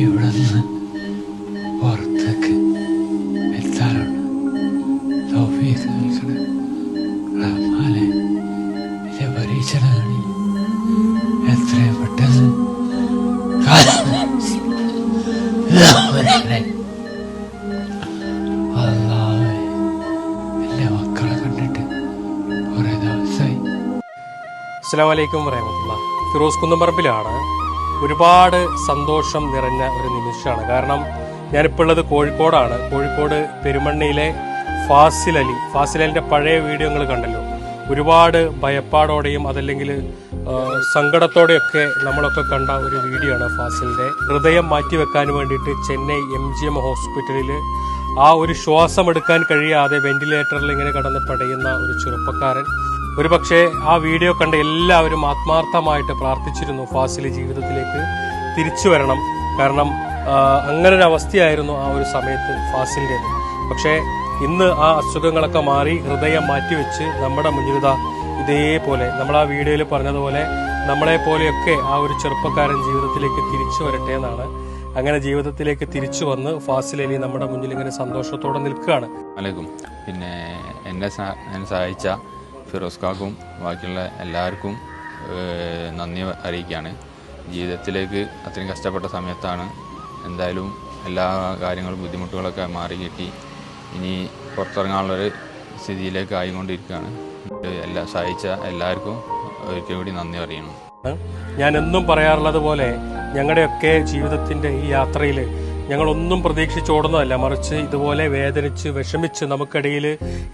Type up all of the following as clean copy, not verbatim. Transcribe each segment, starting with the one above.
ഇവിടുന്ന് പുറത്തേക്ക് എത്താറുണ്ട്. തൗഫീഖ് നൽകണേ റഹ്മാനെ. ഇതിന്റെ പരീക്ഷണങ്ങളിൽ എത്രയും പെട്ടെന്ന് അല്ലാഹുവേ, എൻ്റെ മക്കളെ കണ്ടിട്ട് കുറേ ദിവസമായി. അസ്സലാമു അലൈക്കും വറഹ്മത്തുള്ളാഹി. ഫിറോസ് കുന്നംപറമ്പിലാണ്. ഒരുപാട് സന്തോഷം നിറഞ്ഞ ഒരു നിമിഷമാണ്. കാരണം ഞാനിപ്പോൾ ഉള്ളത് കോഴിക്കോടാണ്. കോഴിക്കോട് പെരുമണ്ണിയിലെ ഫാസിൽ അലിൻ്റെ പഴയ വീഡിയോ നിങ്ങൾ കണ്ടല്ലോ. ഒരുപാട് ഭയപ്പാടോടെയും അതല്ലെങ്കിൽ സങ്കടത്തോടെയൊക്കെ നമ്മളൊക്കെ കണ്ട ഒരു വീഡിയോ ആണ് ഫാസിലിന്റെ. ഹൃദയം മാറ്റിവെക്കാൻ വേണ്ടിയിട്ട് ചെന്നൈ MGM ഹോസ്പിറ്റലിൽ ആ ഒരു ശ്വാസം എടുക്കാൻ കഴിയാതെ വെന്റിലേറ്ററിൽ ഇങ്ങനെ കടന്ന് പടയുന്ന ഒരു ചെറുപ്പക്കാരൻ. ഒരു പക്ഷേ ആ വീഡിയോ കണ്ട എല്ലാവരും ആത്മാർത്ഥമായിട്ട് പ്രാർത്ഥിച്ചിരുന്നു ഫാസിൽ ജീവിതത്തിലേക്ക് തിരിച്ചു വരണം. കാരണം അങ്ങനെ ഒരു അവസ്ഥയായിരുന്നു ആ ഒരു സമയത്ത് ഫാസിലിൻ്റെത്. പക്ഷേ ഇന്ന് ആ അസുഖങ്ങളൊക്കെ മാറി ഹൃദയം മാറ്റിവെച്ച് നമ്മുടെ മുന്നിലിതാ ഇതേപോലെ നമ്മൾ ആ വീഡിയോയിൽ പറഞ്ഞതുപോലെ നമ്മളെ പോലെയൊക്കെ ആ ഒരു ചെറുപ്പക്കാരൻ ജീവിതത്തിലേക്ക് തിരിച്ചു വരട്ടെ എന്നാണ്. അങ്ങനെ ജീവിതത്തിലേക്ക് തിരിച്ചു വന്ന് ഫാസിൽ അലി നമ്മുടെ മുന്നിൽ ഇങ്ങനെ സന്തോഷത്തോടെ നിൽക്കുകയാണ്. പിന്നെ എന്നെ സഹായിച്ച ഫിറോസ് കാക്കും ബാക്കിയുള്ള എല്ലാവർക്കും നന്ദി അറിയിക്കുകയാണ്. ജീവിതത്തിലേക്ക് അത്രയും കഷ്ടപ്പെട്ട സമയത്താണ് എന്തായാലും എല്ലാ കാര്യങ്ങളും ബുദ്ധിമുട്ടുകളൊക്കെ മാറി കിട്ടി. ഇനി പുറത്തിറങ്ങാനുള്ളൊരു സ്ഥിതിയിലേക്ക് ആയിക്കൊണ്ടിരിക്കുകയാണ്. സഹായിച്ച എല്ലാവർക്കും ഒരിക്കൽ കൂടി നന്ദി അറിയണം. ഞാൻ എന്നും പറയാറുള്ളത് പോലെ ഞങ്ങളുടെയൊക്കെ ജീവിതത്തിന്റെ ഈ യാത്രയിൽ ഞങ്ങളൊന്നും പ്രതീക്ഷിച്ചോടുന്നതല്ല, മറിച്ച് ഇതുപോലെ വേദനിച്ച് വിഷമിച്ച് നമുക്കിടയിൽ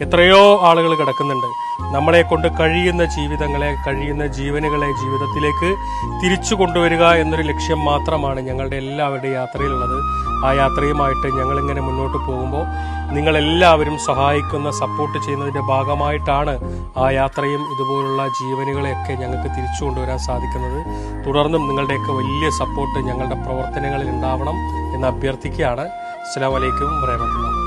എത്രയോ ആളുകൾ കിടക്കുന്നുണ്ട്. നമ്മളെ കൊണ്ട് കഴിയുന്ന കഴിയുന്ന ജീവനുകളെ ജീവിതത്തിലേക്ക് തിരിച്ചു കൊണ്ടുവരിക എന്നൊരു ലക്ഷ്യം മാത്രമാണ് ഞങ്ങളുടെ എല്ലാവരുടെയും യാത്രയിലുള്ളത്. ആ യാത്രയുമായിട്ട് ഞങ്ങളിങ്ങനെ മുന്നോട്ട് പോകുമ്പോൾ നിങ്ങളെല്ലാവരും സഹായിക്കുന്ന സപ്പോർട്ട് ചെയ്യുന്നതിന്റെ ഭാഗമായിട്ടാണ് ആ യാത്രയും ഇതുപോലുള്ള ജീവനുകളെയൊക്കെ ഞങ്ങൾക്ക് തിരിച്ചു കൊണ്ടുവരാൻ സാധിക്കുന്നത്. തുടർന്നും നിങ്ങളുടെയൊക്കെ വലിയ സപ്പോർട്ട് ഞങ്ങളുടെ പ്രവർത്തനങ്ങളിൽ ഉണ്ടാവണം എന്ന് അഭ്യർത്ഥിക്കുകയാണ്. അസ്സലാമു അലൈക്കും വറഹ്മത്തുള്ളാഹി.